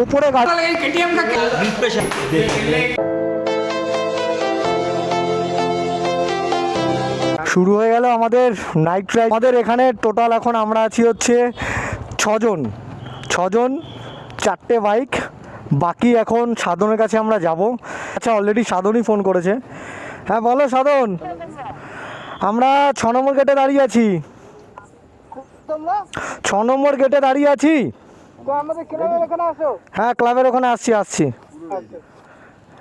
ওপরে গাড়ি। শুরু হয়ে গেল আমাদের নাইট রাইড। আমাদের এখানে টোটাল এখন আমরা আছি হচ্ছে ছজন, 4টে বাইক। বাকি এখন সাধনের কাছে আমরা যাব। আচ্ছা, অলরেডি সাধনই ফোন করেছে। হ্যাঁ বলো সাধন। আমরা 6 নম্বর গেটে দাঁড়িয়ে আছি। 6 নম্বর গেটে দাঁড়িয়ে আছি। হ্যাঁ, ক্লাবের ওখানে আসছি।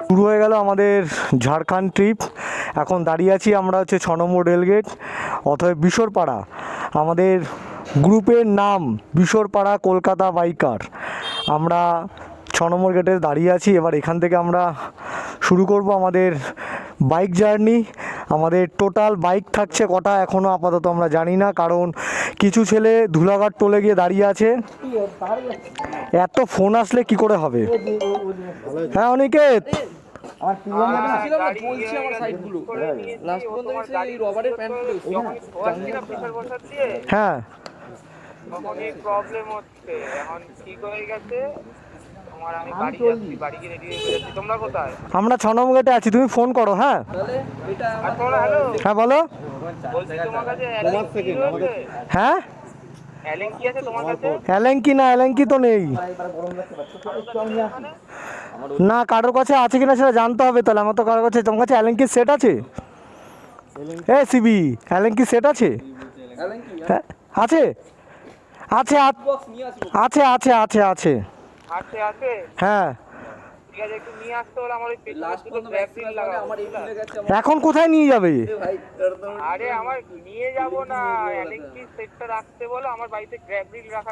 শুরু হয়ে গেল আমাদের ঝাড়খণ্ড ট্রিপ। এখন দাঁড়িয়ে আছি আমরা হচ্ছে 6 নম্বর রেলগেট, অথবা বিশরপাড়া। আমাদের গ্রুপের নাম বিশরপাড়া কলকাতা বাইকার। আমরা 6 নম্বর গেটে দাঁড়িয়ে আছি। এবার এখান থেকে আমরা শুরু করব আমাদের বাইক জার্নি। আমাদের টোটাল বাইক থাকছে কটা এখনও আপাতত আমরা জানি না, কারণ কিছু ছেলে ধুলাঘাট টোলে গিয়ে দাঁড়িয়ে আছে। এত ফোন আসলে কি করে হবে। হ্যাঁ অনিকেত, হ্যাঁ আমরা 6 নম্বর গেটে আছি, তুমি ফোন করো। হ্যাঁ হ্যাঁ বলো। হ্যাঁ অ্যালেঙ্কি না, অ্যালেঙ্কি তো নেই না। কারোর কাছে আছে কিনা সেটা জানতে হবে। তাহলে আমার তো কারোর কাছে, তোমার কাছে অ্যালেঙ্কির সেট আছে? এ সিবি, অ্যালেঙ্কির সেট আছে? হ্যাঁ আছে আছে আছে আছে আছে আছে হ্যাঁ। এখন কোথায় নিয়ে যাবে?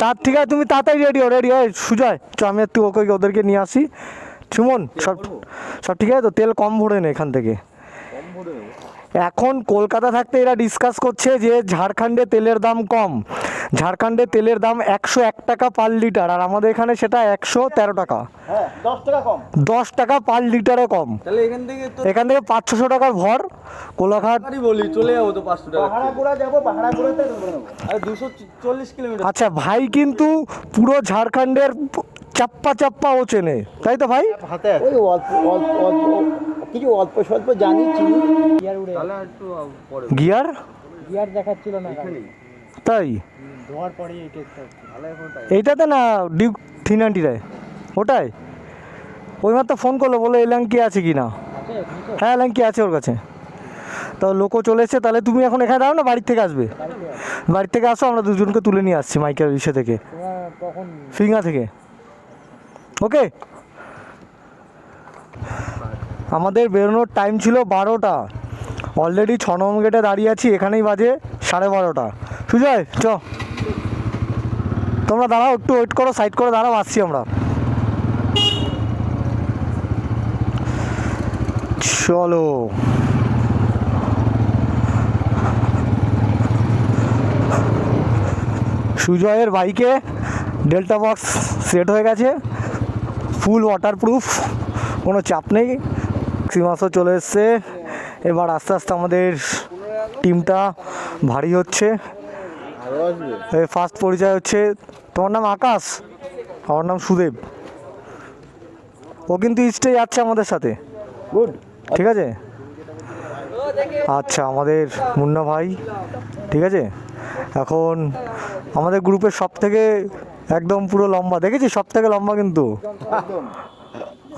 তার ঠিক আছে, তুমি তাড়াতাড়ি রেডি হয় সুজয়। চ, আমি একটু ওদেরকে নিয়ে আসি। সুমন, সব ঠিক আছে তো? তেল কম ভরে নে এখান থেকে। এখন কলকাতা থাকতে এরা ডিসকাস করছে যে ঝাড়খণ্ডে তেলের দাম কম। ঝাড়খণ্ডে তেলের দাম 101 টাকা পার লিটার, আর আমাদের এখানে সেটা 113 টাকা। 10 টাকা পার লিটারে কম। এখান থেকে 500-600 টাকার ভর কোলাঘাট বলি চলে যাবো তো 500 টাকা ভাড়া করে 240 কিলোমিটার। আচ্ছা ভাই, কিন্তু পুরো ঝাড়খণ্ডের চাপ্পা ও চেনে, তাই তো ভাই? ওই কিছু অল্প স্বল্প জানি, চিনি। গিয়ার দেখাচ্ছিল না, তাই ধোয়ার পরে এইটাতে না, ডিউক 390 ওটাই। ওই মাত্র ফোন করলো, বলে এলাঙ্কি আছে কি না। হ্যাঁ এলাঙ্কি আছে ওর কাছে। তো লোকও চলে এসছে। তাহলে তুমি এখন এখানে দাও না, বাড়ির থেকে আসবে? বাড়ির থেকে আসো, আমরা দুজনকে তুলে নিয়ে আসছি মাইকের ইসে থেকে, ফিঙ্গা থেকে। ওকে, আমাদের বেরোনোর টাইম ছিল 12টা। অলরেডি 6 নম্বর গেটে দাঁড়িয়ে আছি, এখানেই বাজে 12:30। সুজয় চ, তোমরা দাঁড়াও, একটু ওয়েট করো, সাইড করে দাঁড়াও, আসছি আমরা। চলো, সুজয়ের বাইকে ডেল্টা বক্স সেট হয়ে গেছে, ফুল ওয়াটারপ্রুফ, কোনো চাপ নেই। ম্যাক্সিমাসও চলে এসছে। এবার আস্তে আস্তে আমাদের টিমটা ভারী হচ্ছে। ফার্স্ট পরিচয় হচ্ছে, তোমার নাম আকাশ, আমার নাম সুদেব। ও কিন্তু ইস্টে যাচ্ছে আমাদের সাথে। গুড, ঠিক আছে। আচ্ছা, আমাদের মুন্না ভাই, ঠিক আছে। এখন আমাদের গ্রুপের সব থেকে একদম পুরো লম্বা, দেখেছি সব থেকে লম্বা কিন্তু।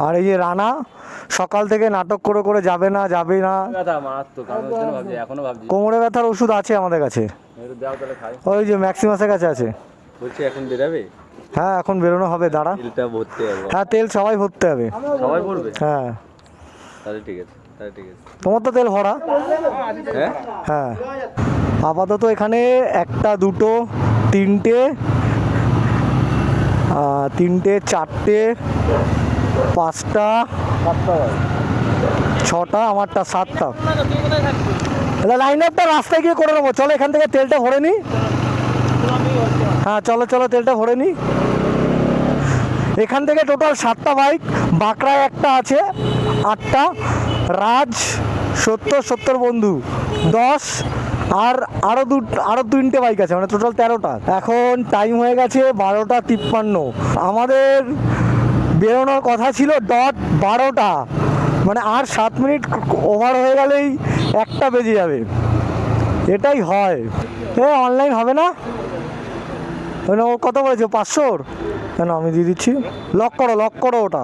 আর এই যে রানা, সকাল থেকে নাটক করে যাবে না। কোমরে ব্যথার ওষুধ আছে আমাদের কাছে, ওই যে ম্যাক্সিমাসের কাছে আছে। এখন বেরাবে? হ্যাঁ এখন বেরোনো হবে, দাঁড়া। হ্যাঁ তেল সবাই ভরতে হবে। হ্যাঁ তাহলে ঠিক আছে। তোমার তো তেল ভরা। হ্যাঁ হ্যাঁ, আপাতত এখানে 1টা 2টো 3টে 4টে 5টা 6টা, আমারটা 7টা। লাইন আপটা রাস্তায় গিয়ে করে নেবো। চলো এখান থেকে তেলটা ভরে নিই। হ্যাঁ চলো তেলটা ভরে নিই। এখান থেকে টোটাল 7টা বাইক, বাঁকড়ায় একটা আছে 8টা, রাজ 70 বন্ধু 10, আর আরও 3টে বাইক আছে, মানে টোটাল 13টা। এখন টাইম হয়ে গেছে 12টা 53। আমাদের বেরোনোর কথা ছিল ডট 12টা, মানে আর 7 মিনিট ওভার হয়ে গেলেই 1টা বেজে যাবে। এটাই হয়। অনলাইন হবে না? ও কত বলেছে, 500? কেন, আমি দিয়ে দিচ্ছি। লক করো ওটা।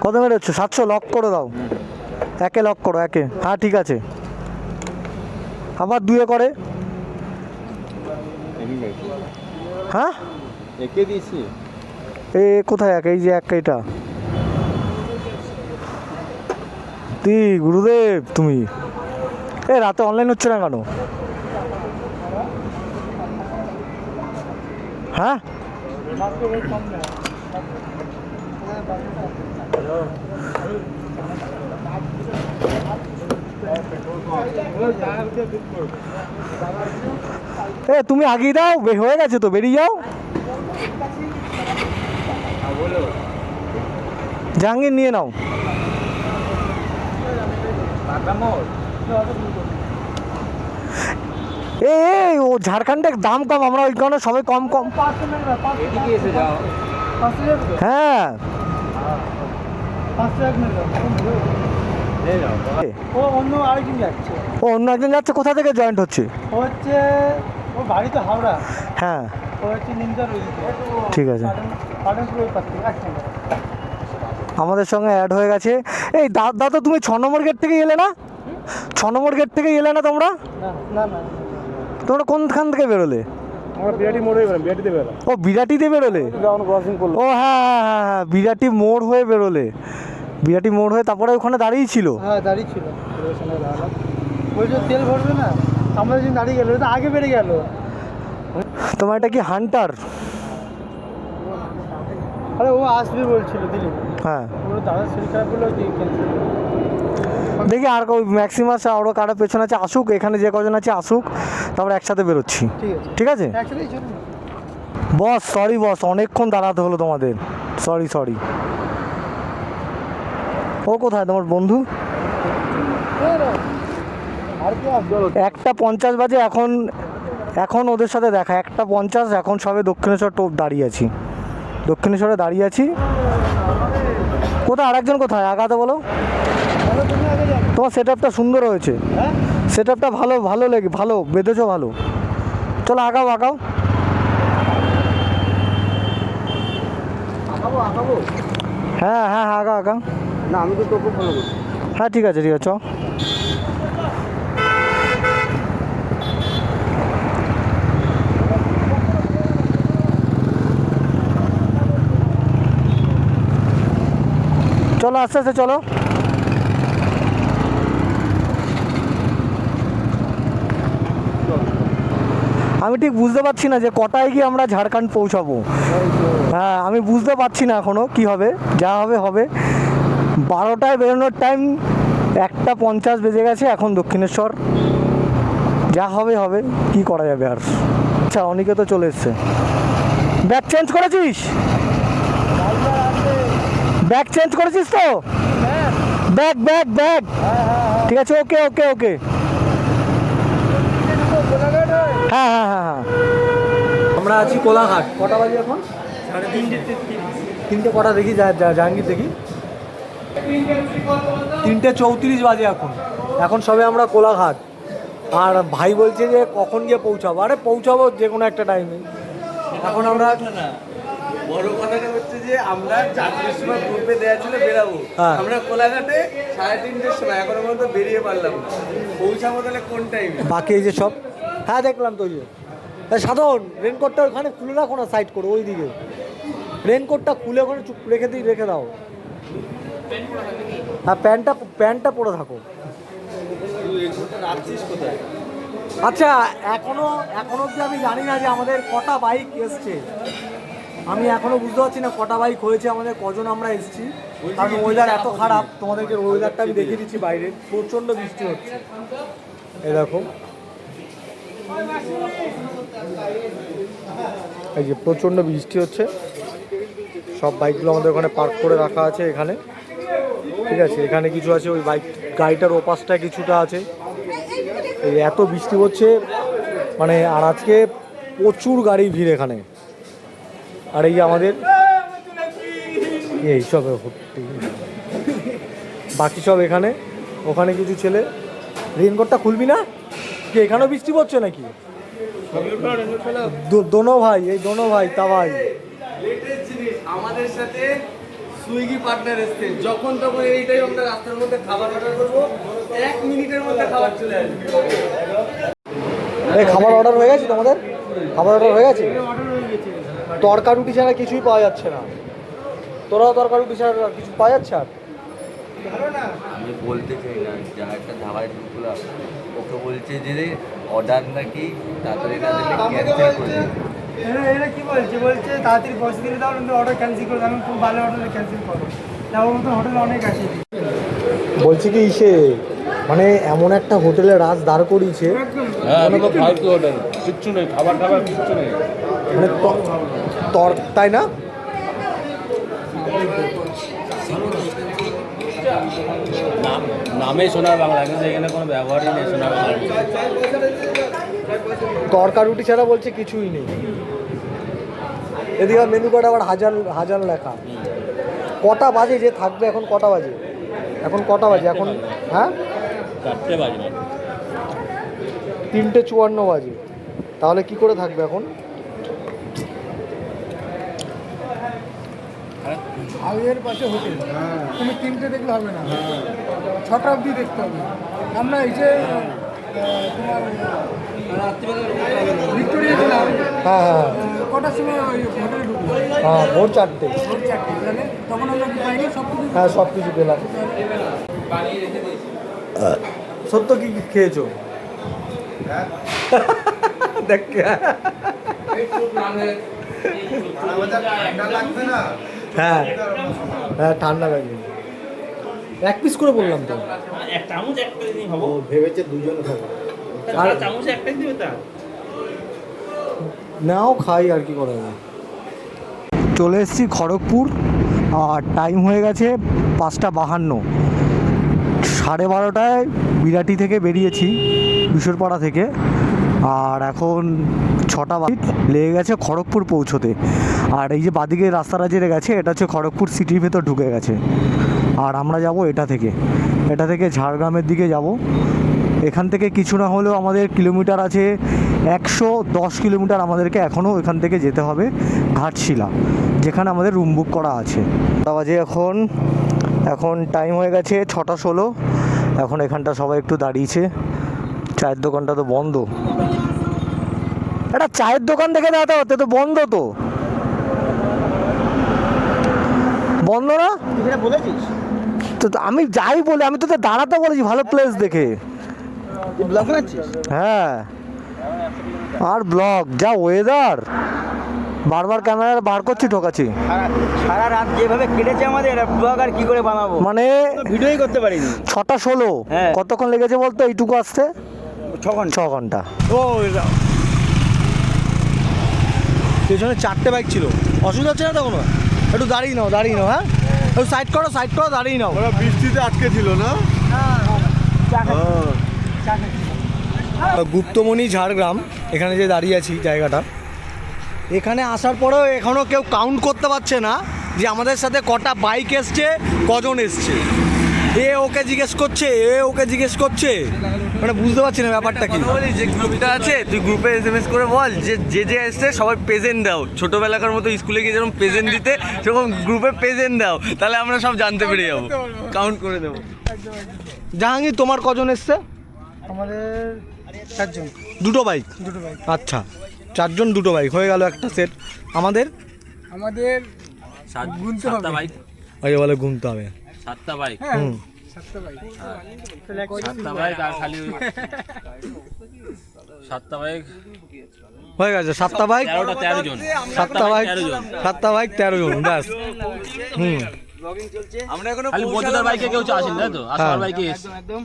কত মিনিট হচ্ছে? 700। লক করে দাও, একে লক করো, একে। হ্যাঁ ঠিক আছে। আবার 2-এ করে। হ্যাঁ একে দিয়েছি। এ কোথায় এক? এই যে এক, এটা তুই গুরুদেব তুমি। রাতে অনলাইন হচ্ছে না কেন? হ্যাঁ তুমি আগিয়ে দাও, হয়ে গেছে তো, বেরিয়ে যাও। জাহাঙ্গীর নিয়ে নাও। ও ঝাড়খণ্ডের দাম কম, আমরা ওই কারণে সবাই কম। হ্যাঁ ও অন্য আরেকজন যাচ্ছে। ও অন্য একজন যাচ্ছে। কোথা থেকে জয়েন্ট হচ্ছে? ও বাড়ি তো হাওড়া। হ্যাঁ ও হচ্ছে নিমতার ওই দিকে। ঠিক আছে, পাটনপুরের পাশ থেকে আসছে। আমাদের সঙ্গে অ্যাড হয়ে গেছে। এই দাদা, তো তুমি 6 নম্বর গেট থেকে এলে না? 6 নম্বর গেট থেকে এলে না তোমরা? না তোমরা কোনখান থেকে বেরোলে? আমরা বিরাটি মোড়ে বেরোলাম, বিরাটিতে বেরোলাম। ও বিরাটিতে বেরোলে? ক্রসিং করলো। ও হ্যাঁ, বিরাটি মোড় হয়ে বেরোলে। বিরাটি মোড় হয়ে তারপরে ওখানে দাঁড়িয়ে ছিল। হ্যাঁ দাঁড়িয়ে ছিল। ওই যে তেল ভরবে না, আমরা যেদিন দাঁড়িয়ে গেল, এটা আগে বেড়ে গেল। তোমার এটা কি হান্টার? আরে ও আসবে বলছিল দিল্লি। হ্যাঁ ওর দাদার শরীর খারাপ হলো, দেখি আর ম্যাক্সিমাস আরও কারো পেছনে আছে, আসুক। এখানে যে কজন আছে আসুক, তারপরে একসাথে বেরোচ্ছি। ঠিক আছে বস। সরি বস, অনেকক্ষণ দাঁড়াতে হলো তোমাদের। সরি। ও কোথায় তোমার বন্ধু? 1:50 বাজে এখন ওদের সাথে দেখা। 1:50 এখন সবে দক্ষিণেশ্বর টোপ দাঁড়িয়ে আছি। দক্ষিণেশ্বরে দাঁড়িয়ে আছি। কোথায় আরেকজন? কোথায় আগাতে বলো। তোমার সেট আপটা সুন্দর হয়েছে। সেট আপটা ভালো লেগে, ভালো বেঁধেছো, ভালো। চলো আগাও। হ্যাঁ আগা। না আমি তো তোকে ফলো করছি। হ্যাঁ ঠিক আছে চ। চলো আস্তে চলো। আমি ঠিক বুঝতে পারছি না যে কটায় গিয়ে আমরা ঝাড়খণ্ড পৌঁছাবো। হ্যাঁ আমি বুঝতে পারছি না এখনও কি হবে। যা হবে। 12টায় বেরোনোর টাইম, 1:50 বেজে গেছে। এখন দক্ষিণেশ্বর, যা হবে কি করা যাবে আর। আচ্ছা অনেকে তো চলে এসছে। ব্যাগ চেঞ্জ করেছিস? ব্যাগ চেঞ্জ করেছিস তো? ব্যাগ ঠিক আছে, ওকে। হ্যাঁ আমরা আছি কোলাঘাট। কটা বাজে এখন? 3টে। কটা দেখি, জাহাঙ্গীর দেখি। 3:34 বাজে এখন সবে আমরা কোলাঘাট। আর ভাই বলছে যে কখন গিয়ে পৌঁছাবো। আরে পৌঁছাবো যে কোনো একটা টাইমে। এখন আমরা বড় কথাটা হচ্ছে যে আমরা 4টার সময় গ্রুপে দেওয়া ছিল বেরাবো, আমরা কোলাঘাটে 3:30টার সময় এখনো পর্যন্ত বেরিয়ে পারলাম না। পৌঁছাবো তাহলে কোন টাইমে? বাকি এই যে সব, হ্যাঁ দেখলাম তো। সাধন, রেনকোটটা ওখানে খুলে রাখো না, সাইড করো ওই দিকে। রেনকোটটা খুলে ওখানে চুপ রেখে দাও। হ্যাঁ প্যান্টটা পরে থাকো। আচ্ছা এখনো অবধি আমি জানি না যে আমাদের কটা বাইক এসছে। আমি এখনো বুঝতে পারছি না কটা বাইক হয়েছে আমাদের, কজন আমরা এসেছি। কারণ ওয়েদার এত খারাপ। তোমাদেরকে ওয়েদারটা আমি দেখিয়ে দিচ্ছি। বাইরে প্রচণ্ড বৃষ্টি হচ্ছে। এই দেখো, এই যে প্রচণ্ড বৃষ্টি হচ্ছে। সব বাইকগুলো আমাদের ওখানে পার্ক করে রাখা আছে এখানে। ঠিক আছে, এখানে কিছু আছে, ওই গাড়িটার ওপাশটা কিছুটা আছে। এই এত বৃষ্টি হচ্ছে মানে, আর আজকে প্রচুর গাড়ি ভিড় এখানে। আর এই যে আমাদের এই সব বাকি সব এখানে, ওখানে কিছু ছেলে। রেনকোটটা খুলবি না কি? এখানেও বৃষ্টি পড়ছে নাকি? দোনো ভাই, এই দোনো ভাই তা ভাই লেটেস্ট জিনিস আমাদের সাথে সুইগি পার্টনার এসছে, যখন তখন এইটাই আমরা রাস্তার মধ্যে খাবার অর্ডার করবো, 1 মিনিটের মধ্যে খাবার চলে আসবে। এই খাবার অর্ডার হয়ে গেছে তোমাদের? খাবার অর্ডার হয়ে গেছে? তরকা রুটি ছাড়া কিছুই পাওয়া যাচ্ছে না। তোরাও তরকা রুটি ছাড়া কিছু পাওয়া যাচ্ছে? আর আমি বলতে চাই না, যা একটা ধাবায় ঢুকলাম, ওকে বলছে যে অর্ডার নাকি তাড়াতাড়ি না দিলে ক্যান্সেল করে দিই। এরা কি বলছে তাড়াতাড়ি পয়সা দিলে দাও, কিন্তু অর্ডার ক্যান্সেল করে দাও, খুব ভালো অর্ডার ক্যান্সেল করো। তার মতো হোটেল অনেক আছে। বলছি কি সে মানে এমন একটা হোটেলে রাত দাঁড় করিয়েছে ফালতু হোটেল, কিচ্ছু নেই, খাবার টাবার কিচ্ছু নেই। মানে তাই না? নামে সোনার বাংলা, কিন্তু এখানে কোনো ব্যবহারই নেই সোনার বাংলা। তরকা রুটি ছাড়া বলছে কিছুই নেই। এদিকে মেনু কার্ড আবার হাজার হাজার লেখা। কটা বাজে যে থাকবে? এখন কটা বাজে? এখন কটা বাজে এখন? হ্যাঁ 4টে বাজে না, 3:54 বাজে। তাহলে কি করে থাকবে এখন? হাউয়ের পাশে হোটেল, তুমি 3টে দেখলে হবে না, 6টা অবধি দেখতে হবে। আমরা এই যে তোমার ভিক্টোরিয়া ছিলাম, হ্যাঁ হ্যাঁ কটার সময় ওই হোটেলে ঢুকবো? হ্যাঁ, ভোর 4টে। ভোর 4টে, তাহলে তখন আমরা কি পাইনি সব কিছু? হ্যাঁ, সব কিছু পেলাম। সত্য কি কি খেয়েছো? দেখ হ্যাঁ হ্যাঁ, ঠান্ডা লাগবে। 1 পিস করে বললাম তো। এক চামচ একটা দিনই হবো, ভেবেছে দুজন খাবে। আর চামচ একটাই দিবে তা। নাও খাই, আর কি করা যাবে। চলে এসেছি খড়গপুর, আর টাইম হয়ে গেছে 5:52। 12:30টায় বিরাটি থেকে বেরিয়েছি, বিশরপাড়া থেকে। আর এখন 6টা লেগে গেছে খড়গপুর পৌঁছোতে। আর এই যে বাদিকে রাস্তাটা যেটা গেছে, এটা হচ্ছে খড়গপুর সিটির ভেতর ঢুকে গেছে। আর আমরা যাব এটা থেকে ঝাড়গ্রামের দিকে যাব। এখান থেকে কিছু না হলেও আমাদের কিলোমিটার আছে 110 কিলোমিটার। আমাদেরকে এখনও এখান থেকে যেতে হবে ঘাটশিলা, যেখানে আমাদের রুম বুক করা আছে। বাজে এখন টাইম হয়ে গেছে 6:16। এখন এখানটা সবাই একটু দাঁড়িয়েছে। চায়ের দোকানটা তো বন্ধ। একটা চায়ের দোকান থেকে দাঁড়াতে হতে তো, বন্ধ তো, বন্ধ না? এখানে বলেছিস তো আমি যাই বলে, আমি তোকে দাঁড়াতে বলেছি ভালো প্লেস দেখে। ব্লগ বানাচ্ছিস? হ্যাঁ, আর ব্লগ যা ওয়েদার, বারবার ক্যামেরা বার করছি, ঠকাচ্ছি। সারা রাত যেভাবে কেটেছে আমাদের, ব্লগ আর কি করে বানাবো? মানে ভিডিওই করতে পারিনি। 6:16। হ্যাঁ। কতক্ষণ লেগেছে বলতো এইটুকু আসতে? 6 ঘন্টা। ও পেছনে 4টে বাইক ছিল, অসুবিধা হচ্ছে না তো কোনো? একটু দাঁড়িয়ে নাও হ্যাঁ, একটু সাইড করো দাঁড়িয়ে নাও। বৃষ্টিতে আটকে ছিল না? গুপ্তমণি ঝাড়গ্রাম, এখানে যে দাঁড়িয়ে আছি জায়গাটা, এখানে আসার পরেও এখনও কেউ কাউন্ট করতে পারছে না যে আমাদের সাথে কটা বাইক এসছে, কজন এসছে। এ ওকে জিজ্ঞেস করছে, মানে বুঝতে পারছি না ব্যাপারটা কি। বলি যে গ্রুপটা আছে, তুই গ্রুপে SMS করে বল যে যে এসছে সবাই প্রেজেন্ট দাও। ছোটবেলাকার মতো স্কুলে গিয়ে যেরকম প্রেজেন্ট দিতে, সেরকম গ্রুপে প্রেজেন্ট দাও, তাহলে আমরা সব জানতে পেরে যাবো, কাউন্ট করে দেবো। জাহাঙ্গীর, তোমার কজন এসছে? আমাদের 4জন, দুটো বাইক। আচ্ছা, 4জন 2টো বাইক হয়ে গেল একটা সেট। আমাদের গুনতে হবে। 7টা বাইক, ওই বলে ঘুমতে হবে। 7টা বাইক, হ্যাঁ, হুম, 7টা বাইক। 7টা বাইক, আর খালি 7টা বাইক, হয়ে গেছে 7টা বাইক, 13 জন, 7টা বাইক, 13 জন। 7টা বাইক 13 জন, ব্যাস। হুম, আমরা এখনো খালি বন্ধুদের বাইকে কেউ আসেন তাই তো? আসার বাইকে এসছে একদম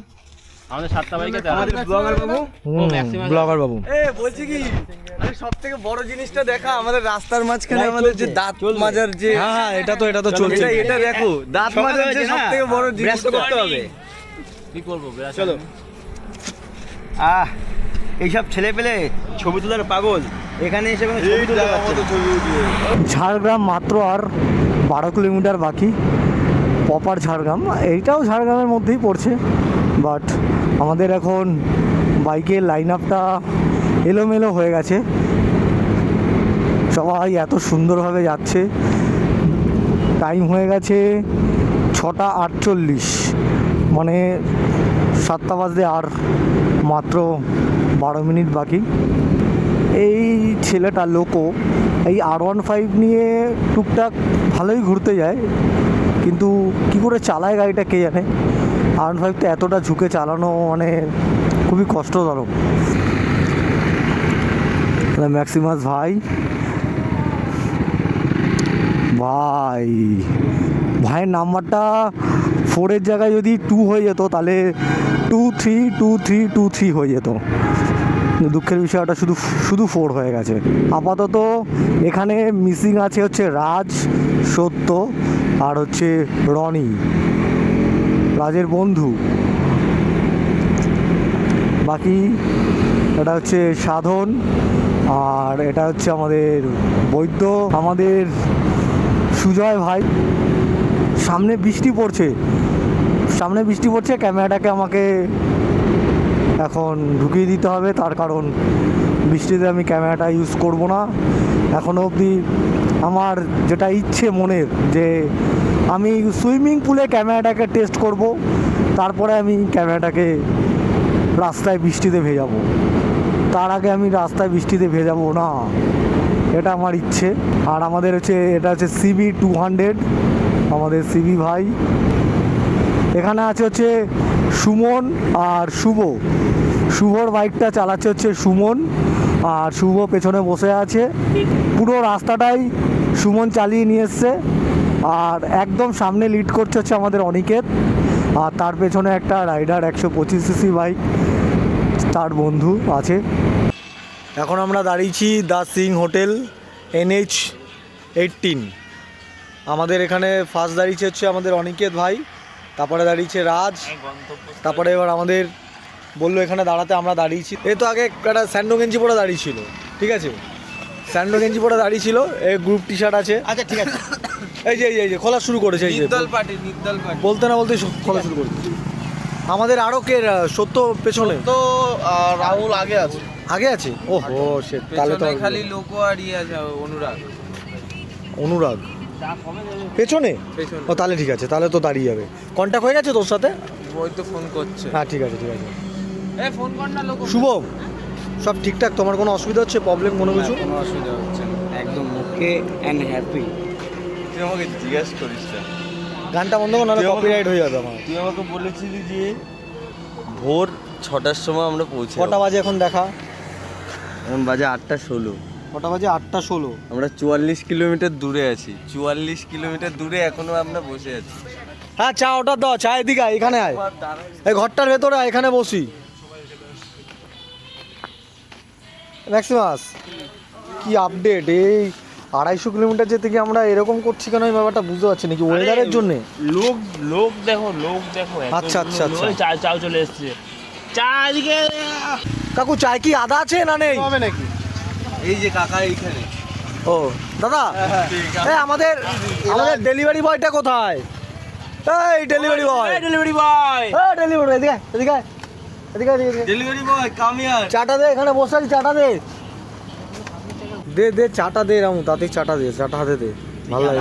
আমাদের 7টা বাইকে 13 ব্লগার বাবু, ব্লগার বাবু। বলছি কি, আরে সব থেকে বড় জিনিসটা দেখা, আমাদের রাস্তার মাঝখানে আমাদের যে দাঁত মাজার যে, হ্যাঁ, এটা তো চলছে। এটা দেখো, দাঁত মাজার যে সব থেকে বড় জিনিস করতে হবে। কি করবো? চলো। এইসব ছেলে পেলে ছবি তোলার পাগল, এখানে এসে কোনো ছবি তুলতে পারছে না। ঝাড়গ্রাম মাত্র আর 12 কিলোমিটার বাকি, প্রপার ঝাড়গ্রাম। এইটাও ঝাড়গ্রামের মধ্যেই পড়ছে, বাট আমাদের এখন বাইকের লাইন আপটা এলোমেলো হয়ে গেছে। সবাই এত সুন্দরভাবে যাচ্ছে। টাইম হয়ে গেছে 6:48, মানে 7টা বাজতে আর মাত্র 12 মিনিট বাকি। এই ছেলেটা লোকো এই R15 নিয়ে টুকটাক ভালোই ঘুরতে যায়, কিন্তু কি করে চালায় গাড়িটা কে জানে। R15 তো এতটা ঝুঁকে চালানো মানে খুবই কষ্টজনক। ম্যাক্সিমাস ভাই ভাই ভাইয়ের নাম্বারটা 4-এর জায়গায় যদি 2 হয়ে যেত তাহলে 232323 হয়ে যেত। দুঃখের বিষয়টা শুধু 4 হয়ে গেছে। আপাতত এখানে মিসিং আছে হচ্ছে রাজ, সত্য আর হচ্ছে রনি, রাজের বন্ধু। বাকি এটা হচ্ছে সাধন, আর এটা হচ্ছে আমাদের বৈদ্য, আমাদের সুজয় ভাই। সামনে বৃষ্টি পড়ছে, ক্যামেরাটাকে আমাকে এখন ঢুকিয়ে দিতে হবে, তার কারণ বৃষ্টিতে আমি ক্যামেরাটা ইউজ করব না। এখনও অবধি আমার যেটা ইচ্ছে মনের, যে আমি সুইমিং পুলে ক্যামেরাটাকে টেস্ট করব, তারপরে আমি ক্যামেরাটাকে রাস্তায় বৃষ্টিতে ভেজাবো। তার আগে আমি রাস্তায় বৃষ্টিতে ভেজাবো না, এটা আমার ইচ্ছে। আর আমাদের হচ্ছে এটা হচ্ছে CB 200, আমাদের CB ভাই। এখানে আছে হচ্ছে সুমন আর শুভর বাইকটা চালাচ্ছে হচ্ছে সুমন, আর শুভ পেছনে বসে আছে। পুরো রাস্তাটাই সুমন চালিয়ে নিয়ে এসছে, আর একদম সামনে লিড করছে হচ্ছে আমাদের অনিকেত, আর তার পেছনে একটা রাইডার 125cc বাইক, তার বন্ধু আছে। এখন আমরা দাঁড়িয়েছি দ্য সিং হোটেল, NH18। আমাদের এখানে ফার্স্ট দাঁড়িয়েছে হচ্ছে আমাদের অনিকেত ভাই, তারপরে দাঁড়িয়েছে রাজ, তারপরে এবার আমাদের বললো এখানে দাঁড়াতে, আমরা দাঁড়িয়েছি। এ তো আগে একটা স্যান্ডো গেঞ্জি পরে দাঁড়িয়েছিল, ঠিক আছে, স্যান্ডো গেঞ্জি পরে দাঁড়িয়েছিল। এই গ্রুপ টি-শার্ট আছে, আচ্ছা ঠিক আছে। এই যে খোলা শুরু করেছে, এই যে নির্দল পার্টি বলতে না বলতে খোলা শুরু করেছে। আমাদের আরও কে, সত্য পেছনে, তো রাহুল আগে আছে, আগে আছে। ও হো সে, তাহলে তো খালি লোকো আর আছে অনুরাগ পেছনে। ও তাহলে ঠিক আছে, তাহলে তো দাঁড়িয়ে যাবে। কন্ট্যাক্ট হয়ে গেছে তোর সাথে? ওই তো ফোন করছে। হ্যাঁ ঠিক আছে। এ ফোন কর না লোকো। শুভ, সব ঠিকঠাক? তোমার কোনো অসুবিধা হচ্ছে, প্রবলেম কোনো কিছু? কোনো অসুবিধা হচ্ছে না, একদম ওকে অ্যান্ড হ্যাপি। তুই আমাকে জিজ্ঞেস করিস না। গানটা বন্ধ কর, নাহলে কপিরাইট হয়ে যাবে আমার। তুই আমাকে বলেছিলি যে ভোর 6টার সময় আমরা পৌঁছে কটা বাজে এখন দেখা? এখন বাজে 8:16। কটা বাজে? 8:16। আমরা 44 কিলোমিটার দূরে আছি, 44 কিলোমিটার দূরে এখনো আমরা বসে আছি। হ্যাঁ চা অর্ডার দাও, চা এদিকে আয়, এখানে আয়, এই ঘরটার ভেতরে আয়, এখানে বসি। ম্যাক্সিমাস কি আপডেট? এই 250 কিলোমিটার যেতে গিয়ে আমরা এরকম করছি কেন, এই ব্যাপারটা বুঝতে পারছি নাকি ওয়েদারের জন্যে? লোক দেখো আচ্ছা। চাও চলে এসছে। চা এদিকে কাকু, চায় কি আদা আছে না নেই? হবে নাকি? এই যে কাকা এইখানে। ও দাদা, এই আমাদের ডেলিভারি বয়টা কোথায়? এই delivery boy, delivery boy delivery এদিকে ডেলিভারি বয় কাম হিয়ার। চাটা দে, এখানে বসে আছি, চাটা দে চাটা দে রামু, তাতে চাটা হাতে দে, ভালো লাগে।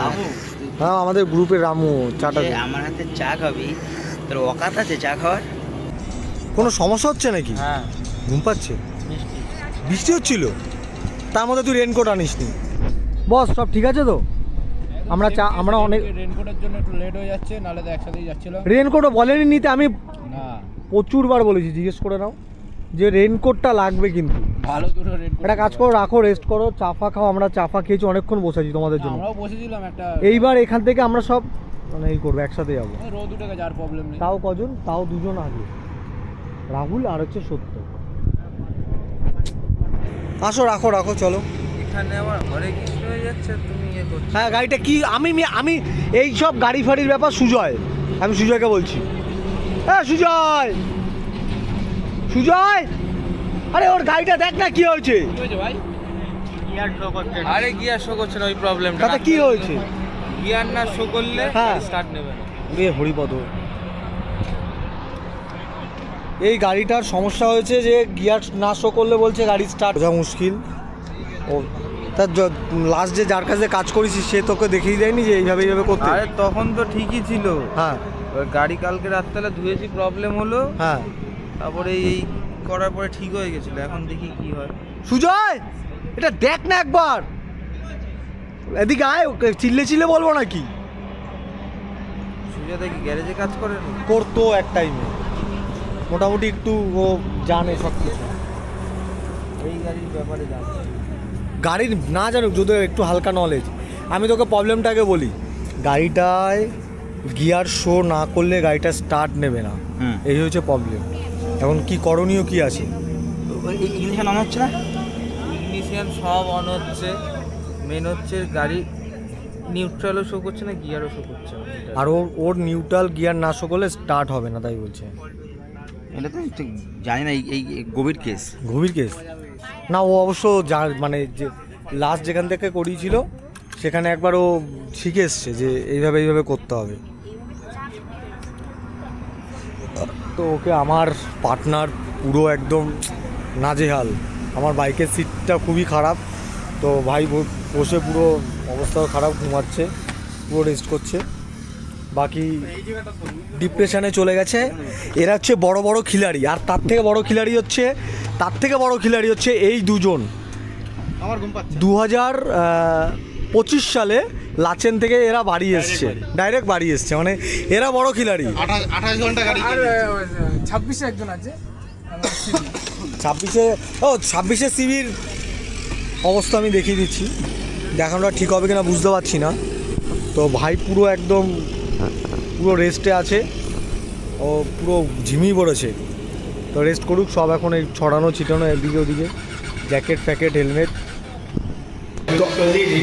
হ্যাঁ আমাদের গ্রুপের রামু, চাটা দে। আমার হাতে চা খাবি, তোর অকাত আছে চা খাওয়ার? কোনো সমস্যা হচ্ছে নাকি? হ্যাঁ, ঘুম পাচ্ছে, বৃষ্টি হচ্ছিল, তার মধ্যে তুই রেনকোট আনিসনি। বস সব ঠিক আছে তো? আমরা অনেক রেনকোটের জন্য একটু লেট হয়ে যাচ্ছে, নাহলে তো একসাথেই যাচ্ছিল রেনকোটও বলেনি নিতে, আমি না। প্রচুরবার বলেছি, জিজ্ঞেস করে নাও যে রেনকোটটা লাগবে কিন্তু। ভালো দুটো রেনকোট একটা কাজ করো, রাখো, রেস্ট করো, চাফা খাও। আমরা চাফা খেয়েছি, অনেকক্ষণ বসেছি তোমাদের জন্য। আমরাও বসেছিলাম একটা। এইবার এখান থেকে আমরা সব মানে এই করবো, একসাথে যাবো। রোদ উঠে গেছে, আর প্রবলেম নেই। তাও কজন? তাও দুজন আগে, রাহুল আর হচ্ছে সত্য। আসো, রাখো চলো। এখানে আমার ঘরে কিছু হয়ে যাচ্ছে, তুমি ইয়ে করছো। হ্যাঁ গাড়িটা কি, আমি এই সব গাড়ি ফাড়ির ব্যাপার সুজয়, আমি সুজয়কে বলছি। হ্যাঁ সুজয়, আরে ওর গাড়িটা দেখ না কি হয়েছে। আরে গিয়ার শো করছে না, ওই প্রবলেমটা। তাতে কি হয়েছে? গিয়ার না শো করলে হ্যাঁ। স্টার্ট নেবে না। রে হরিপদ, এই গাড়িটার সমস্যা হয়েছে যে গিয়ার না শো করলে বলছে গাড়ি স্টার্ট বোঝা মুশকিল। ও তার লাস্ট যে যার কাছে কাজ করেছিস সে তোকে দেখিয়ে দেয়নি যে এইভাবে এইভাবে করতে? আরে তখন তো ঠিকই ছিল। হ্যাঁ ওই গাড়ি কালকে রাত্রেবেলা ধুয়েছি, প্রবলেম হলো, হ্যাঁ। তারপরে এই করার পরে ঠিক হয়ে গেছিল। এখন দেখি কি হয়। সুজয় এটা দেখ না একবার, এদিকে আয়, ওকে চিল্লে চিল্লে বলবো নাকি? সুজাতা কি গ্যারেজে কাজ করে না? করতো এক টাইমে, মোটামুটি একটু ও জানে সব কিছু। এই গাড়ির ব্যাপারে জানছে। গাড়ির না জানুক, যদি একটু হালকা নলেজ। আমি তোকে প্রবলেমটাকে বলি, গাড়িটায় গিয়ার শো না করলে গাড়িটা স্টার্ট নেবে না, এই হচ্ছে প্রবলেম। এখন কি করণীয় কি আছে? ইংলিশে নাম হচ্ছে না, ইগনিশিয়ান সব অন হচ্ছে, মেন হচ্ছে গাড়ি নিউট্রালও শো করছে না, গিয়ারও শো করছে না। আর ওর নিউট্রাল গিয়ার না শো করলে স্টার্ট হবে না, তাই বলছে। এটা তো ঠিক জানি না, এই গভীর কেস। গভীর কেস না, ও অবশ্য মানে যে লাস্ট যেখান থেকে করিয়েছিল সেখানে একবার ও শিখে এসছে যে এইভাবে এইভাবে করতে হবে। তো ওকে আমার পার্টনার পুরো একদম নাজেহাল। আমার বাইকের সিটটা খুবই খারাপ, তো ভাই বসে পুরো অবস্থাও খারাপ, ঘুমাচ্ছে, পুরো রেস্ট করছে। বাকি ডিপ্রেশনে চলে গেছে। এরা হচ্ছে বড় বড় খিলাড়ি, আর তার থেকে বড় খিলাড়ি হচ্ছে এই দুজন। 2025 সালে লাচেন থেকে এরা বাড়ি এসছে, ডাইরেক্ট বাড়ি এসছে, মানে এরা বড় খিলাড়ি। 28 ঘন্টা গাড়ি। আর 26-এ একজন আছে 26'এ সিভির অবস্থা আমি দেখিয়ে দিচ্ছি, দেখানোটা ঠিক হবে কিনা বুঝতে পারছি না। তো ভাই পুরো একদম পুরো রেস্টে আছে, ও পুরো ঝিমিয়ে পড়েছে। তো রেস্ট করুক সব, এখন এই ছড়ানো ছিটানো এদিকে ওদিকে, জ্যাকেট ফ্যাকেট হেলমেট।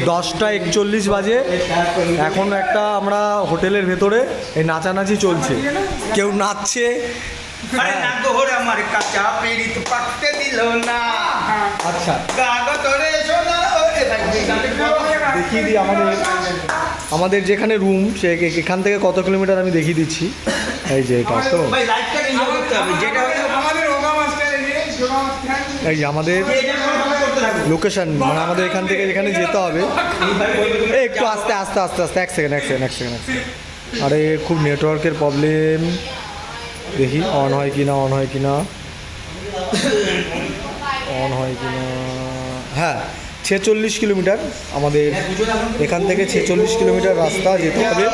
10:41 বাজে, এখন একটা আমরা হোটেলের ভেতরে এই নাচানাচি চলছে, কেউ নাচছে। আরে না তো হরে আমার কাঁচা পীড়িত পাকতে দিল না, আচ্ছা কাগজ তোরে সোনা ওরে ভাই দেখিয়ে দিই আমাদের যেখানে রুম, সে এখান থেকে কত কিলোমিটার আমি দেখিয়ে দিচ্ছি। এই যে এটা তো ভাই লাইফটা এনজয় করতে হবে, যেটা হলো আমাদের ওগা মাস্টার এই যে আমাদের লোকেশন, মানে আমাদের এখান থেকে যেখানে যেতে হবে। এই একটু আস্তে আস্তে আস্তে আস্তে, এক সেকেন্ড। আরে খুব নেটওয়ার্কের প্রবলেম, দেখি অন হয় কি না। হ্যাঁ 46 কিলোমিটার আমাদের এখান থেকে, 46 কিলোমিটার রাস্তা যেতে হবে,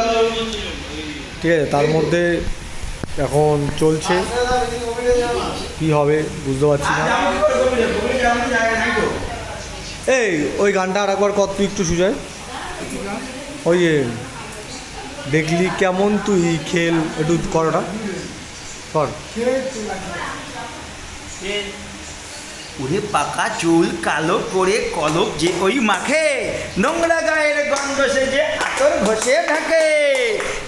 ঠিক আছে। তার মধ্যে এখন চলছে, কি হবে বুঝতে পারছি না। এই ওই গানটা আর একবার কত তুই একটু সুজয়, ওই যে দেখলি কেমন তুই খেল, একটু করোটা কর। ওরে পাকা চুল কালো করে কলপ যে ওই মাখে, নোংরা গায়ের গন্ধ সে যে আতর ঘষে ঢাকে,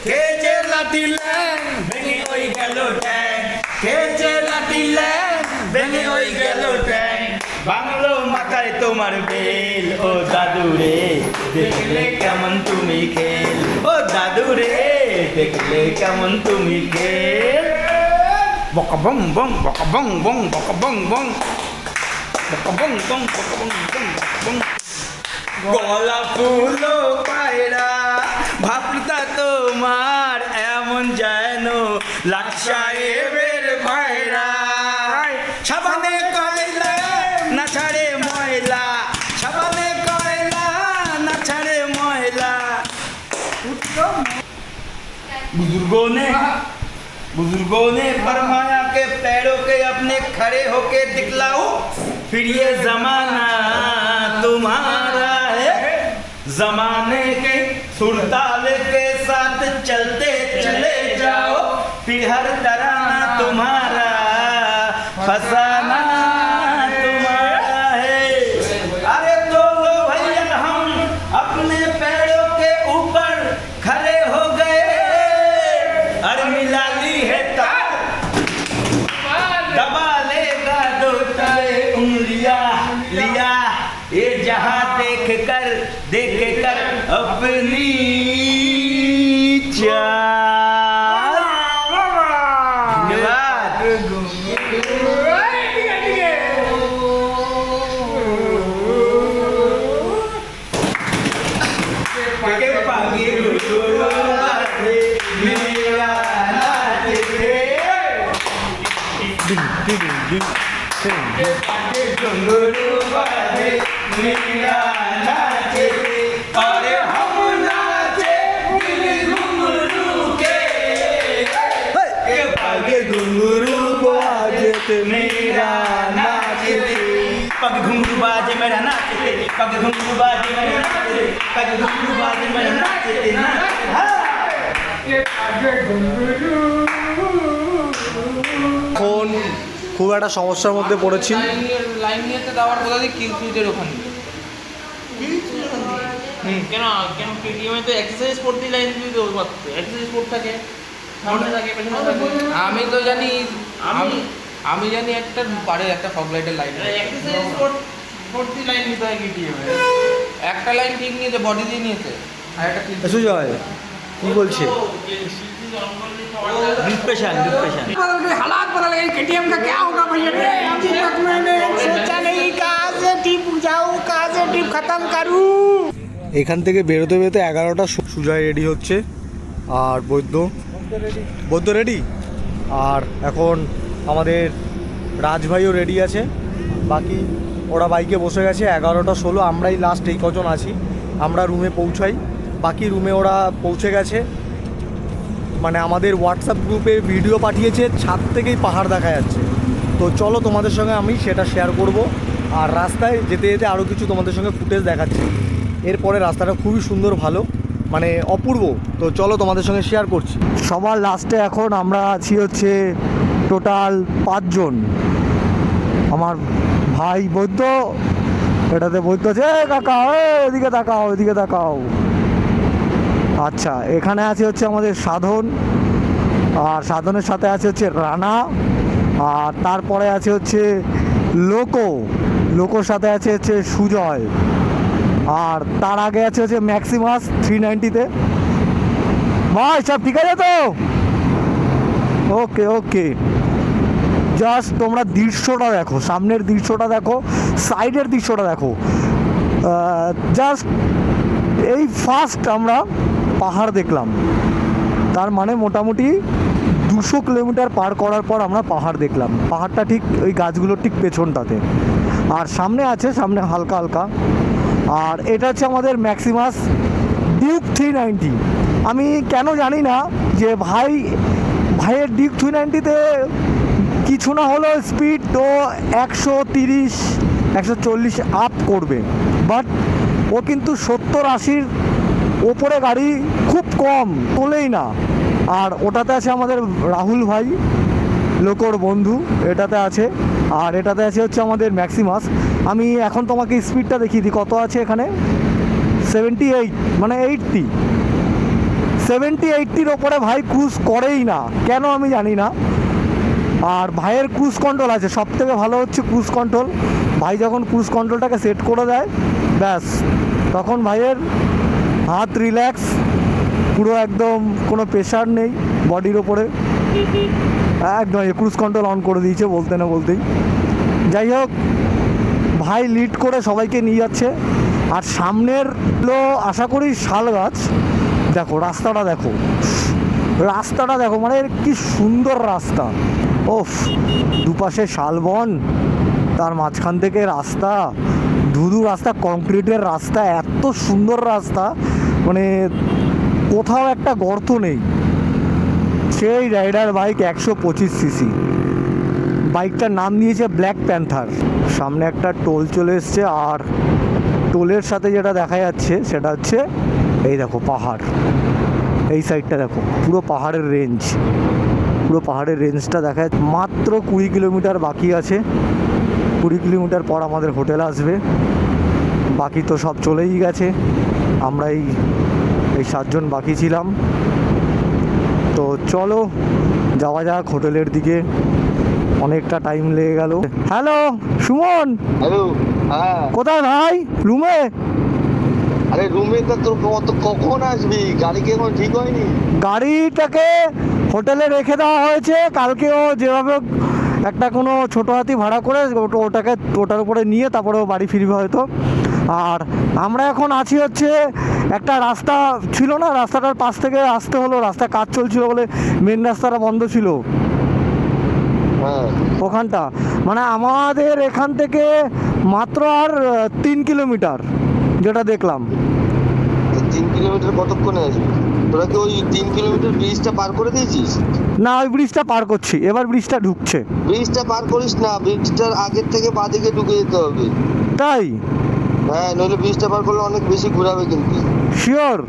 খেয়েছে লাঠি ল্যাং ভেঙে ওই গেল ট্যাং, খেয়েছে লাঠি ল্যাং ভেঙে ওই গেল ট্যাং, বাংলো মাথায় তোমার বেল, ও দাদু রে দেখলে কেমন তুমি খেল, ও দাদু রে দেখলে কেমন তুমি খেল, বকা বং বং বকা বং বং বকা বং বং বকা বং বং বকা বং বং বং, গলা ফুলো পায়রা ভাবটা তোমার এমন যেন লাট সাহেবের ভাইরা, সাবানে কয়লা না ছাড়ে ময়লা, সাবানে কয়লা না ছাড়ে ময়লা, बुजुर्गों ने फरमाया के पैरों के अपने खड़े होके दिखलाओ, फिर ये जमाना तुम्हारा है, जमाने के सुरताल के साथ चलते चले जाओ, फिर हर तराना तुम्हारा, फसाना तुम्हारा है। अरे तो लो भैया हम अपने पैरों के ऊपर खड़े हो गए, अरे मिला ली है तार दबा लेगा दो तारे, उंगलियां लिया ये जहां देख कर अपनी चाल। धन्यवाद। के पागे घुंघरू बाजे मेरा नाच रे। के घुंघरू बाजे मेरा नाच रे। अरे हम नाचे बिन घुंघरू के पागे घुंघरू बाजे मेरा नाच रे। पग घुंघरू बाजे मेरा नाच रे। पग घुंघरू बाजे मेरा नाच रे। पग घुंघरू बाजे मेरा नाच रे। এখন খুব একটা সমস্যার মধ্যে পড়েছি। লাইন নিয়ে তো দাওয়ার কোথা দিয়ে কিল সুইচের ওখানে কেন কেন কেটিএমে তো এক্সারসাইজ করতে লাইন দিয়ে দেবো এক্সারসাইজ করতে থাকে সামনে থাকে পেছনে থাকে। আমি তো জানি আমি জানি একটা পারে একটা ফগ লাইটের লাইন এক্সারসাইজ করতে লাইন নিতে হয় কেটিএমে। একটা লাইন ঠিক নিয়েছে বডি দিয়ে নিয়েছে আর একটা কিল সুজয় কি বলছে? डिप्रेशन हालात बदल गए केटीएम का क्या होगा भैया रे अभी तक मैंने सोचा नहीं कहाँ से टिप जाऊँ कहाँ से टिप खत्म करूँ। এখান থেকে বেরোতে বেরোতে 11টা। সুজয় রেডি হচ্ছে আর বৈদ্য রেডি। আর এখন আমাদের রাজভাইও রেডি আছে। বাকি ওরা বাইকে বসে গেছে। 11টা 16 আমরাই লাস্ট এই কজন আছি। আমরা রুমে পৌঁছাই, বাকি রুমে ওরা পৌঁছে গেছে। মানে আমাদের হোয়াটসঅ্যাপ গ্রুপে ভিডিও পাঠিয়েছে, ছাদ থেকেই পাহাড় দেখা যাচ্ছে। তো চলো তোমাদের সঙ্গে আমি সেটা শেয়ার করব। আর রাস্তায় যেতে যেতে আরও কিছু তোমাদের সঙ্গে ফুটেজ দেখাচ্ছি। এরপরে রাস্তাটা খুবই সুন্দর, ভালো, মানে অপূর্ব। তো চলো তোমাদের সঙ্গে শেয়ার করছি। সবার লাস্টে এখন আমরা আছি হচ্ছে টোটাল 5 জন। আমার ভাই বৈদ্য, এটাতে বৈদ্য আছে। কাকা এদিকে তাকাও, এদিকে তাকাও। আচ্ছা, এখানে আছে হচ্ছে আমাদের সাধন, আর সাধনের সাথে আছে হচ্ছে রানা, আর তারপরে আছে হচ্ছে লোকোর সাথে আছে হচ্ছে সুজয়, আর তার আগে আছে হচ্ছে ম্যাক্সিমাস 390-তে। ভাই সব ঠিক আছে তো? ওকে ওকে। জাস্ট তোমরা দৃশ্যটা দেখো, সামনের দৃশ্যটা দেখো, সাইডের দৃশ্যটা দেখো। জাস্ট এই ফার্স্ট আমরা পাহাড় দেখলাম। তার মানে মোটামুটি 200 কিলোমিটার পার করার পর আমরা পাহাড় দেখলাম। পাহাড়টা ঠিক ওই গাছগুলোর ঠিক পেছনটাতে, আর সামনে আছে, সামনে হালকা হালকা। আর এটা হচ্ছে আমাদের ম্যাক্সিমাস ডিউক 390। আমি কেন জানি না যে ভাইয়ের ডিউক 390-তে কিছু না হলেও স্পিড তো 130 140 আপ করবে, বাট ও কিন্তু 70-80-র ওপরে গাড়ি খুব কম তোলেই না। আর ওটাতে আছে আমাদের রাহুল ভাই, লোকর বন্ধু, এটাতে আছে। আর এটাতে আছে হচ্ছে আমাদের ম্যাক্সিমাস। আমি এখন তোমাকে স্পিডটা দেখিয়ে দিই কত আছে এখানে। 78, মানে 70-80-র ওপরে ভাই ক্রুজ করেই না, কেন আমি জানি না। আর ভাইয়ের ক্রুজ কন্ট্রোল আছে, সব থেকে ভালো হচ্ছে ক্রুজ কন্ট্রোল। ভাই যখন ক্রুজ কন্ট্রোলটাকে সেট করে দেয়, ব্যাস তখন ভাইয়ের হাত রিল্যাক্স, পুরো একদম কোনো প্রেশার নেই বডির ওপরে, একদম ক্রুজ কন্ট্রোল অন করে দিয়েছে বলতে না বলতেই। যাই হোক, ভাই লিড করে সবাইকে নিয়ে যাচ্ছে। আর সামনের আশা করি শাল গাছ। দেখো রাস্তাটা দেখো, মানে কি সুন্দর রাস্তা। ওফ, দুপাশে শালবন, তার মাঝখান থেকে রাস্তা, ধুধু রাস্তা, কংক্রিটের রাস্তা, এত সুন্দর রাস্তা, মানে কোথাও একটা গর্ত নেই। সেই রাইডার বাইক 125 সিসি, বাইকটার নাম দিয়েছে ব্ল্যাক প্যান্থার। সামনে একটা টোল চলে এসছে, আর টোলের সাথে যেটা দেখা যাচ্ছে সেটা হচ্ছে এই দেখো পাহাড়। এই সাইডটা দেখো, পুরো পাহাড়ের রেঞ্জটা দেখা যাচ্ছে। মাত্র 20 কিলোমিটার বাকি আছে। 20 কিলোমিটার পর আমাদের হোটেল আসবে। বাকি তো সব চলেই গেছে, আমরা এই 7 জন বাকি ছিলাম। তো চলো যাওয়া যাক হোটেলের দিকে। অনেকটা টাইম লেগে গেল। হ্যালো সুমন, হ্যালো, হ্যাঁ, কোথায় ভাই? রুমে? আরে রুমে তো তোর কখন আসবি? গাড়ি কি এখন ঠিক হয়নি? গাড়িটাকে হোটেলে রেখে দেওয়া হয়েছে, কালকেও যেভাবে হোক একটা কোনো ছোটো হাতি ভাড়া করে ওটার উপরে নিয়ে তারপরে ও বাড়ি ফিরবে হয়তো। আর আমরা এখন আছি হচ্ছে একটা রাস্তা ছিল না, রাস্তাটার পাশ থেকে আসতে হলো, রাস্তা কাজ চলছিল বলে মেন রাস্তাটা বন্ধ ছিল হ্যাঁ, ওখানটা। মানে আমাদের এখান থেকে মাত্র আর 3 কিলোমিটার যেটা দেখলাম। 3 কিলোমিটার কতক্ষণে আসবি? তোরা কি ওই 3 কিলোমিটার ব্রিজটা পার করে দিয়েছিস? না, ওই ব্রিজটা পার করছি, এবার ব্রিজটা ঢুকছে। ব্রিজটা পার করিস না, ব্রিজটার আগের থেকে বাঁদিকে ঢুকে যেতে হবে। তাই? হ্যাঁ, নইলে ব্রিজটা পার করলে অনেক বেশি ঘোরাবে কিন্তু। শিওর?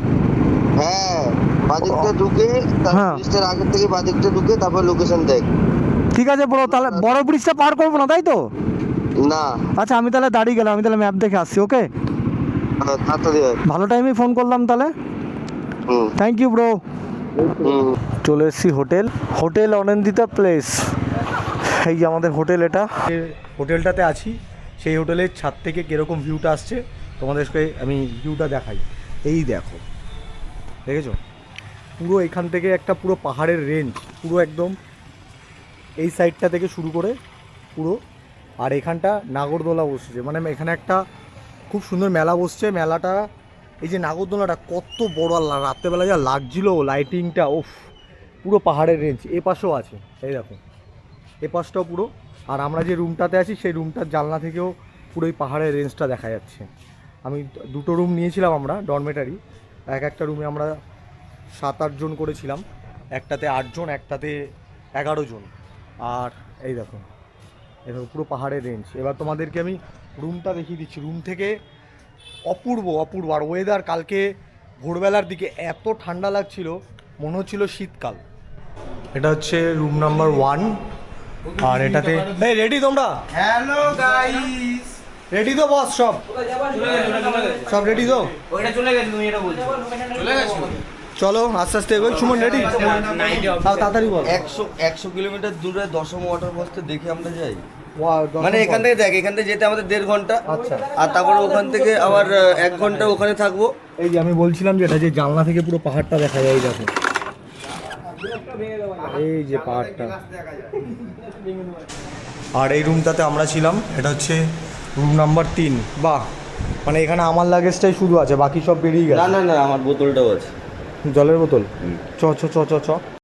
হ্যাঁ, বাঁদিকটা ঢুকে, হ্যাঁ। ব্রিজটার আগের থেকে বাঁদিকটা ঢুকে তারপর লোকেশন দেখ। ঠিক আছে ব্রো, তাহলে বড় ব্রিজটা পার করবো না তাই তো? না, আচ্ছা আমি তাহলে দাঁড়িয়ে গেলাম, আমি তাহলে ম্যাপ দেখে আসছি। ওকে, তাড়াতাড়ি আয়। ভালো টাইমেই ফোন করলাম তাহলে। হুম, থ্যাংক ইউ ব্রো। হুম। চলে এসেছি হোটেল অনিন্দিতা প্লেস। এই যে আমাদের হোটেল, এটা হোটেলটাতে আছি। সেই হোটেলের ছাদ থেকে কীরকম ভিউটা আসছে তোমাদেরকে আমি ভিউটা দেখাই। এই দেখো, দেখেছো? পুরো এখান থেকে একটা পুরো পাহাড়ের রেঞ্জ, পুরো একদম এই সাইডটা থেকে শুরু করে পুরো। আর এখানটা নাগরদোলা বসছে, মানে এখানে একটা খুব সুন্দর মেলা বসছে। মেলাটা, এই যে নাগরদোলাটা কত বড়, রাত্রেবেলা যা লাগছিল লাইটিংটা, ওফ! পুরো পাহাড়ের রেঞ্জ। এ পাশেও আছে, এই দেখো, এ পাশটাও পুরো। আর আমরা যে রুমটাতে আছি সেই রুমটার জানলা থেকেও পুরো এই পাহাড়ের রেঞ্জটা দেখা যাচ্ছে। আমি 2টো রুম নিয়েছিলাম আমরা, ডরমেটারি। একটা রুমে আমরা 7-8 জন করেছিলাম, একটাতে 8 জন, একটাতে 11 জন। আর এই দেখো পুরো পাহাড়ের রেঞ্জ। এবার তোমাদেরকে আমি রুমটা দেখিয়ে দিচ্ছি। রুম থেকে অপূর্ব। আর ওয়েদার, কালকে ভোরবেলার দিকে এত ঠান্ডা লাগছিল, মনে হচ্ছিল শীতকাল। এটা হচ্ছে রুম নাম্বার 1। আর এটাতে রেডি তোমরা? হ্যালো গাইস, রেডি তো বস? সব রেডি তো? ওইটা চলে গেছে, তুমি এটা বলছো চলে গেছে। চলো আস্তে আস্তে এগোই। সুমন রেডি? তাড়াতাড়ি বল। 100 কিলোমিটার দূরে দশম ওয়াটার ফলসটা দেখে আমরা যাই। মানে মানে এখান থেকে দেখ, এখান থেকে যেতে আমাদের 1.5 ঘন্টা। আচ্ছা। আর তারপরে ওখান থেকে আবার 1 ঘন্টা ওখানে থাকবো। এই যে আমি বলছিলাম যে এটা যে জানলা থেকে পুরো পাহাড়টা দেখা যায়, এই দেখো, এই যে পাহাড়টা। আর এই রুমটাতে আমরা ছিলাম, এটা হচ্ছে রুম নাম্বার 3। বাহ, মানে এখানে আমার লাগেজটাই শুধু আছে, বাকি সব বেরিয়ে গেছে। না, আমার বোতলটাও আছে। জলের বোতল? চ চ চ চ চ